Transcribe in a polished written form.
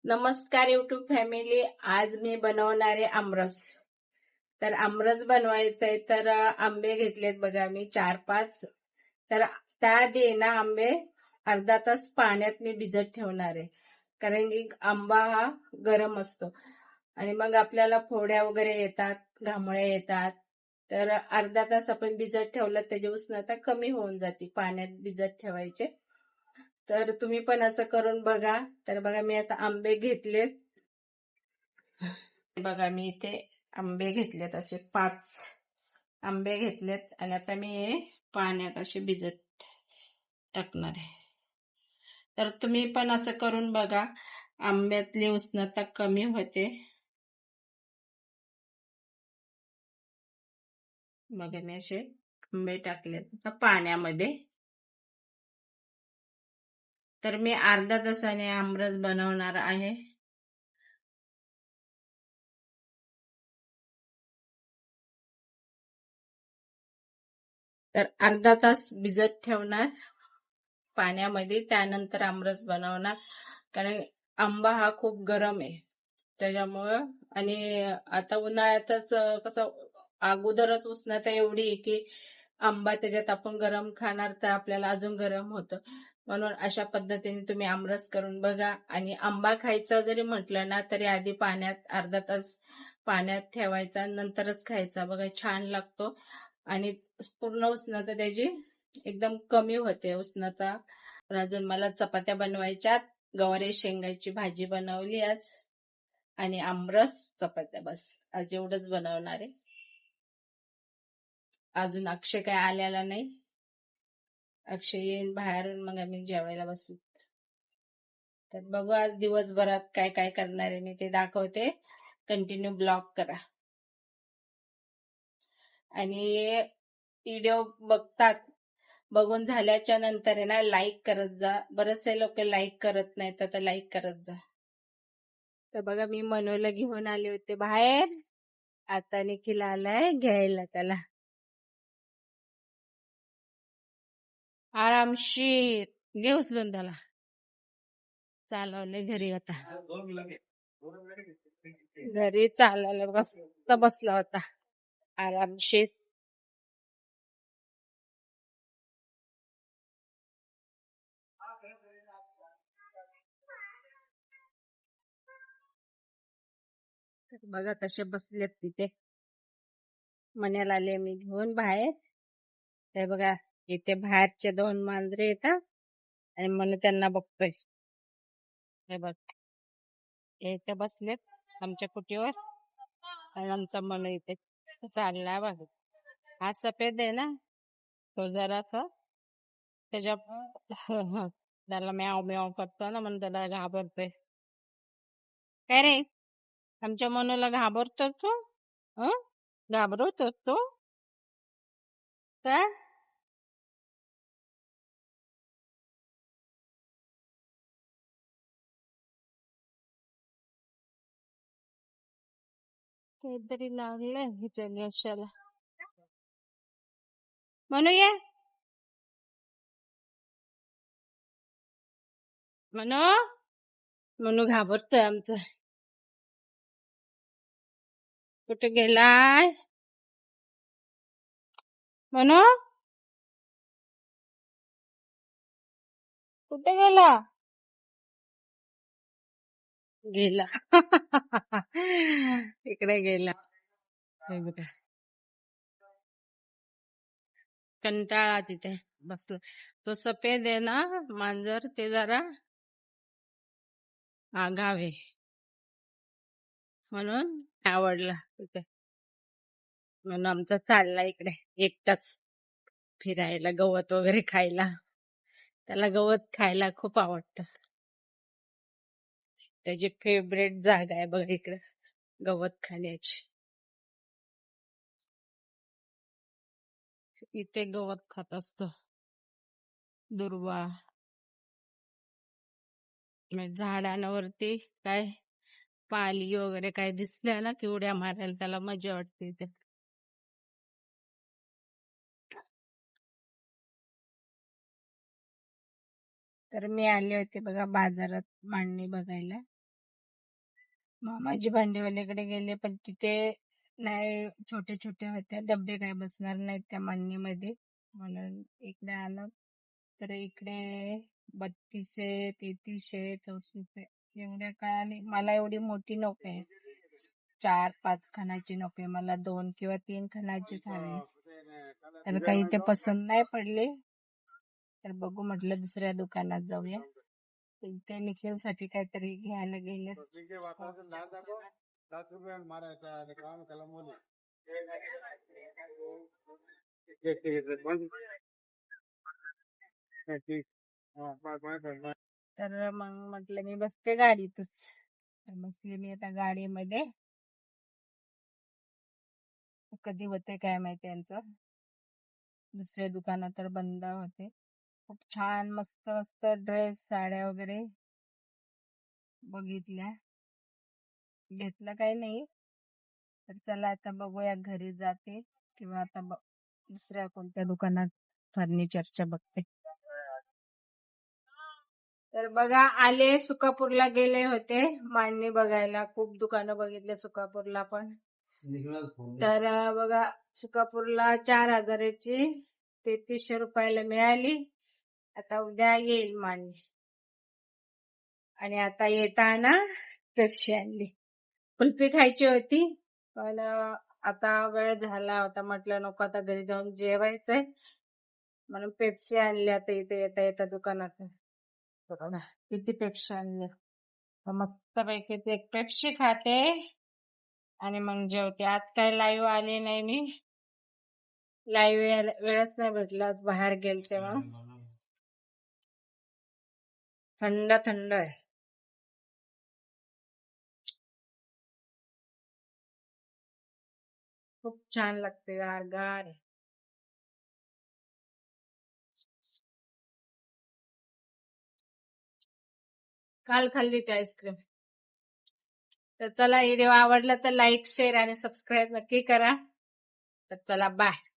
नमस्कार YouTube family. आज मी बनवणार आहे आमरस. तर आमरस बनवायचा आहे तर आंबे घेतलेत बघा मी 4-5. तर त्याआधी ना आंबे अर्धा तास पाण्यात मी भिजत ठेवणार आहे, कारण की आंबा हा गरम असतो आणि मग आपल्याला फोड्या वगैरे येतात, घामोळ्या येतात. तर अर्धा तास आपण भिजत ठेवलं त्याची उष्णता कमी होऊन जाते, पाण्यात भिजत ठेवायचे. तर तुम्ही पण असं करून बघा. तर बघा मी आता आंबे घेतलेत. बघा मी इथे आंबे घेतलेत, असे 5 आंबे घेतलेत आणि आता मी हे पाण्यात असे भिजत टाकणार आहे. तर तुम्ही पण असं करून बघा, आंब्यातली उष्णता कमी होते. बघा मी असे आंबे टाकलेत पाण्यामध्ये. तर मी अर्धा तासाने आमरस बनवणार आहे. तर अर्धा तास भिजत ठेवणार पाण्यामध्ये, त्यानंतर आमरस बनवणार. कारण आंबा हा खूप गरम आहे त्याच्यामुळं. आणि आता उन्हाळ्यातच कसं अगोदरच उष्णता एवढी आहे की आंबा त्याच्यात आपण गरम खाणार तर आपल्याला अजून गरम होतं. म्हणून अशा पद्धतीने तुम्ही आमरस करून बघा. आणि आंबा खायचा जरी म्हटलं ना तरी आधी पाण्यात अर्धा तास पाण्यात ठेवायचा, नंतरच खायचा. बघा छान लागतो आणि पूर्ण उष्णता त्याची एकदम कमी होते उष्णता. अजून मला चपात्या बनवायच्यात. गवारी शेंगाची भाजी बनवली आज आणि आमरस, चपात्या, बस आज एवढंच बनवणार आहे. अजून अक्षय काय आलेला नाही. अक्षय येईन बाहेरून मग आम्ही जेवायला बसू. तर बघू आज दिवसभरात काय काय करणार आहे मी ते दाखवते. कंटिन्यू ब्लॉग करा. आणि व्हिडिओ बघून झाल्याच्या नंतर आहे ना लाईक करत जा. बरेचसे लोक लाईक करत नाहीत, तर लाईक करत जा. तर बघा मी मनोला घेऊन आले होते बाहेर. आता निखिल आलाय घ्यायला त्याला. आरामशीर घे उचलून त्याला. चालवले घरी. आता घरी चालायला बसला होता आरामशीर. बघा तसे बसलेत तिथे. मण्याला आले मी घेऊन बाहेर. ते बघा इथे बाहेरचे 2 मांजरे येतात आणि मन त्यांना बघतोय. हे बघ इथे बसलेत आमच्या कुटीवर आणि आमचा मन इथे चाललाय. बघ हा सफेद आहे ना, तो जरासा त्याच्या त्याला म्याव म्याव करतो ना, म्हणून त्याला घाबरतोय. काय रे, आमच्या मनूला घाबरतो तू? घाबरवतो तू का? काहीतरी लागलंय हिच्या घशाला. म्हणू ये म्हणू. म्हणू घाबरतोय आमचं. कुठे गेलाय म्हणू? कुठे गेला? गेला. इकडे गेला. हे बघा कंटाळा तिथे बसला. तो सफेद आहे ना मांजर, ते जरा आगाव आहे म्हणून आवडला तिथे. म्हणून आमचा चालला इकडे एकटाच फिरायला, गवत वगैरे खायला. त्याला गवत खायला खूप आवडतं. त्याची फेवरेट जागा आहे बघा इकडे गवत खाण्याची. इथे गवत खात असतो. दुर्वा झाडांवरती काय पाली वगैरे काय दिसल्या ना की उड्या मारायला त्याला मजा वाटते इथे. तर मी आले होते बघा बाजारात मांडणी बघायला. मामाजी भांडेवाल्याकडे गेले पण तिथे नाही, छोटे छोटे होते डबे, काय बसणार नाहीत त्या मांडणीमध्ये, म्हणून इकडे आलं. तर इकडे 3200, 3300, 3400 एवढ्या काय, आणि मला एवढी मोठी नकोय, 4-5 खणाची नकोय, मला 2 किंवा 3 खणाचीच हवी. तर काही ते पसंत नाही पडले, तर बघू म्हटलं दुसऱ्या दुकानात जाऊया. तर इथे निखिलसाठी काहीतरी घ्यायला गेले. तर मग म्हटलं मी बसते गाडीतच. तर बसले मी आता गाडीमध्ये. कधी होते काय माहिती यांचं. दुसऱ्या दुकानात तर बंद होते. खूप छान मस्त मस्त ड्रेस, साड्या वगैरे बघितल्या. घेतलं काही नाही. तर चला आता बघूया, घरी जाते किंवा आता दुसऱ्या कोणत्या दुकानात फर्निचरच्या बघते. तर बघा, आले सुकापूरला, गेले होते मांडणी बघायला, खूप दुकानं बघितले सुकापूरला पण. तर बघा, सुकापूरला 4000ची 3300 रुपयाला मिळाली. आता उद्या येईल मांडणी. आणि आता येताना पेप्सी आणली. कुल्फी खायची होती पण आता वेळ झाला होता, म्हटलं नको, आता घरी जाऊन जेवायचंय, म्हणून पेप्सी आणली. आता इथे येता येता दुकानात किती पेप्सी आणली. मस्त पैकी एक पेप्सी खाते आणि मग जेवते. आज काय लाईव्ह आले नाही मी, लाईव्ह वेळच नाही भेटला, आज बाहेर गेल तेव्हा. थंड थंड आहे. खूप छान लागते, गार. काल खाल्ली ती आईस्क्रीम. तर चला, व्हिडिओ आवडला तर लाईक, शेअर आणि सबस्क्राईब नक्की करा. तर चला, बाय.